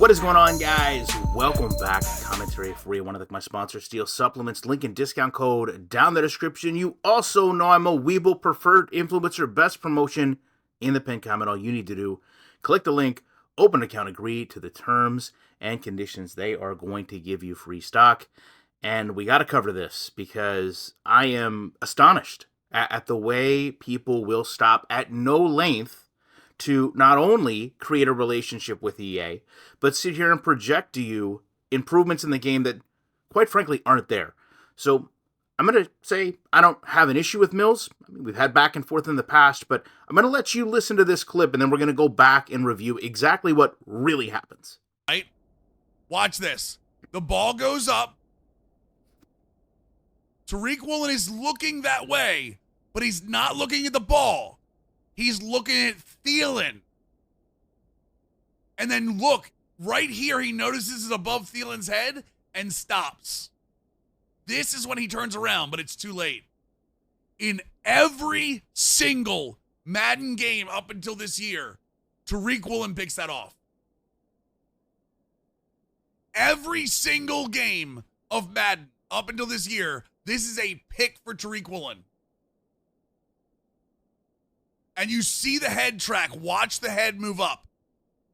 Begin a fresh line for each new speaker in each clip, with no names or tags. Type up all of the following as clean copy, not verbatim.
What is going on, guys? Welcome back to Commentary Free. I want to thank my sponsor, Steel Supplements. Link and discount code down in the description. You also know I'm a Weeble preferred influencer. Best promotion in the pin comment. All you need to do, click the link, open an account, agree to the terms and conditions. They are going to give you free stock. And we got to cover this because I am astonished at the way people will stop at no length to not only create a relationship with EA, but sit here and project to you improvements in the game that, quite frankly, aren't there. So I'm going to say I don't have an issue with Mills. I mean, we've had back and forth in the past, but I'm going to let you listen to this clip, and then we're going to go back and review exactly what really happens.
Right? Watch this. The ball goes up. Tariq Woolen is looking that way, but he's not looking at the ball. He's looking at Thielen. And then look, right here, he notices it above Thielen's head and stops. This is when he turns around, but it's too late. In every single Madden game up until this year, Tariq Woolen picks that off. Every single game of Madden up until this year, this is a pick for Tariq Woolen. And you see the head track. Watch the head move up.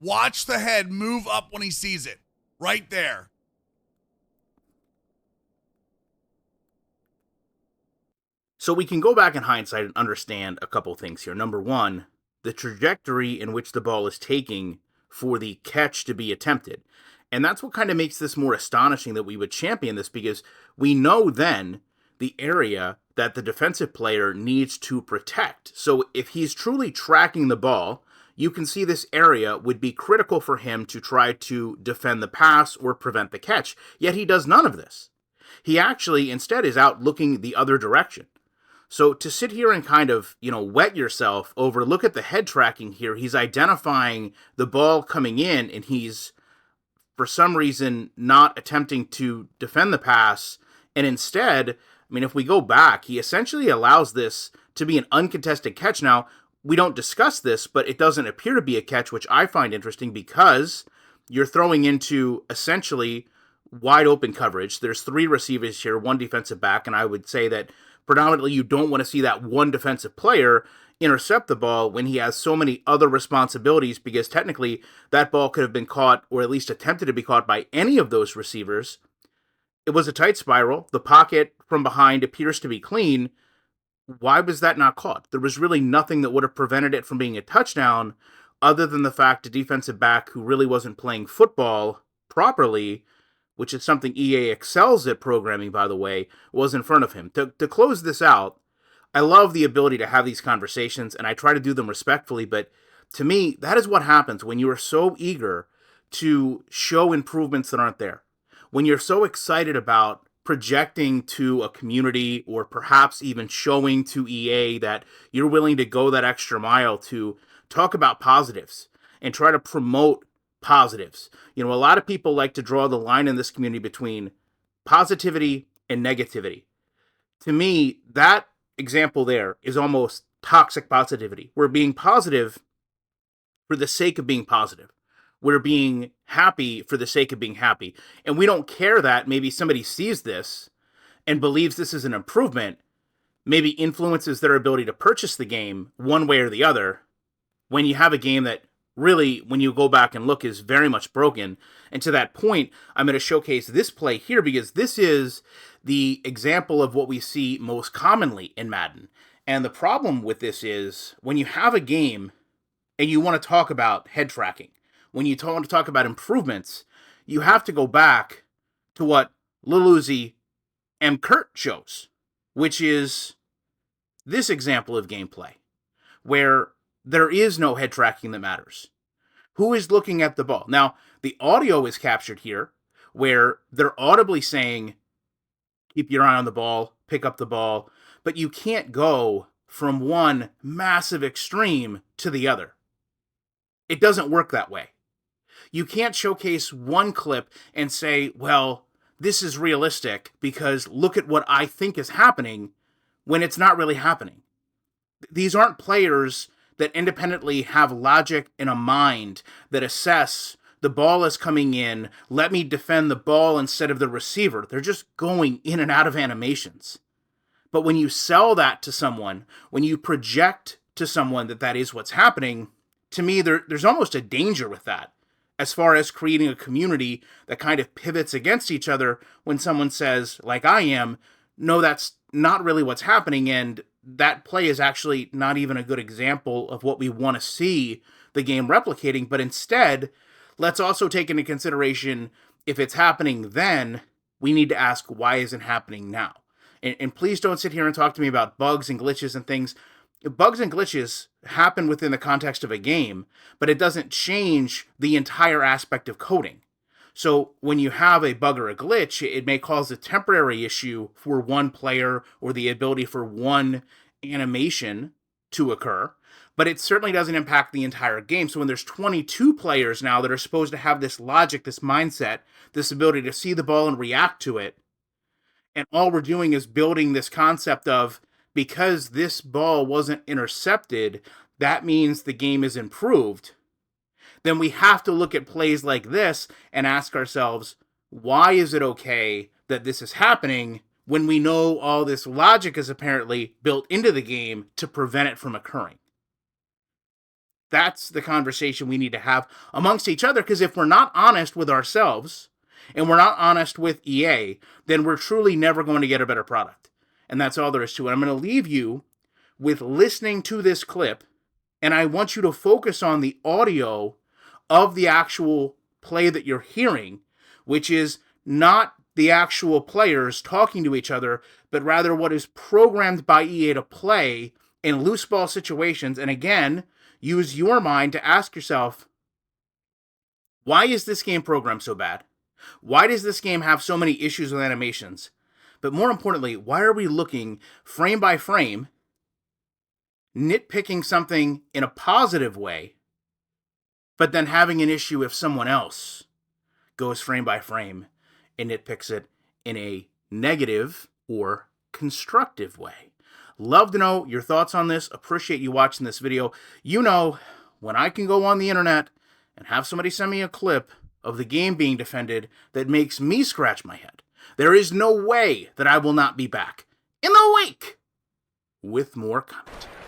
Watch the head move up when he sees it. Right there.
So we can go back in hindsight and understand a couple things here. Number one, the trajectory in which the ball is taking for the catch to be attempted. And that's what kind of makes this more astonishing that we would champion this, because we know then the area that the defensive player needs to protect. So if he's truly tracking the ball, you can see this area would be critical for him to try to defend the pass or prevent the catch. Yet he does none of this. He actually instead is out looking the other direction. So to sit here and kind of, wet yourself over, look at the head tracking here. He's identifying the ball coming in, and he's, for some reason, not attempting to defend the pass. And instead, if we go back, he essentially allows this to be an uncontested catch. Now, we don't discuss this, but it doesn't appear to be a catch, which I find interesting because you're throwing into essentially wide open coverage. There's three receivers here, one defensive back, and I would say that predominantly you don't want to see that one defensive player intercept the ball when he has so many other responsibilities, because technically that ball could have been caught, or at least attempted to be caught, by any of those receivers. It was a tight spiral. The pocket from behind appears to be clean. Why was that not caught? There was really nothing that would have prevented it from being a touchdown other than the fact a defensive back who really wasn't playing football properly, which is something EA excels at programming, by the way, was in front of him. To close this out, I love the ability to have these conversations, and I try to do them respectfully, but to me, that is what happens when you are so eager to show improvements that aren't there. When you're so excited about projecting to a community, or perhaps even showing to EA that you're willing to go that extra mile to talk about positives and try to promote positives. A lot of people like to draw the line in this community between positivity and negativity. To me, that example there is almost toxic positivity. We're being positive for the sake of being positive. We're being happy for the sake of being happy. And we don't care that maybe somebody sees this and believes this is an improvement, maybe influences their ability to purchase the game one way or the other, when you have a game that really, when you go back and look, is very much broken. And to that point, I'm going to showcase this play here, because this is the example of what we see most commonly in Madden. And the problem with this is, when you have a game and you want to talk about head tracking, when you want to talk about improvements, you have to go back to what Lil Uzi and Kurt shows, which is this example of gameplay, where there is no head tracking that matters. Who is looking at the ball? Now, the audio is captured here, where they're audibly saying, keep your eye on the ball, pick up the ball, but you can't go from one massive extreme to the other. It doesn't work that way. You can't showcase one clip and say, well, this is realistic because look at what I think is happening, when it's not really happening. These aren't players that independently have logic in a mind that assess the ball is coming in, let me defend the ball instead of the receiver. They're just going in and out of animations. But when you sell that to someone, when you project to someone that that is what's happening, to me, there's almost a danger with that, as far as creating a community that kind of pivots against each other when someone says, like I am, no, that's not really what's happening, and that play is actually not even a good example of what we want to see the game replicating, but instead, let's also take into consideration if it's happening then, we need to ask why isn't it happening now? And please don't sit here and talk to me about bugs and glitches and things. Bugs and glitches happen within the context of a game, but it doesn't change the entire aspect of coding. So when you have a bug or a glitch, it may cause a temporary issue for one player or the ability for one animation to occur, but it certainly doesn't impact the entire game. So when there's 22 players now that are supposed to have this logic, this mindset, this ability to see the ball and react to it, and all we're doing is building this concept of, because this ball wasn't intercepted, that means the game is improved, then we have to look at plays like this and ask ourselves, why is it okay that this is happening when we know all this logic is apparently built into the game to prevent it from occurring? That's the conversation we need to have amongst each other, because if we're not honest with ourselves and we're not honest with EA, then we're truly never going to get a better product. And that's all there is to it. I'm going to leave you with listening to this clip, and I want you to focus on the audio of the actual play that you're hearing, which is not the actual players talking to each other, but rather what is programmed by EA to play in loose ball situations. And again, use your mind to ask yourself, why is this game programmed so bad? Why does this game have so many issues with animations? But more importantly, why are we looking frame by frame, nitpicking something in a positive way, but then having an issue if someone else goes frame by frame and nitpicks it in a negative or constructive way? Love to know your thoughts on this. Appreciate you watching this video. You know, when I can go on the internet and have somebody send me a clip of the game being defended that makes me scratch my head, there is no way that I will not be back in the week with more commentary.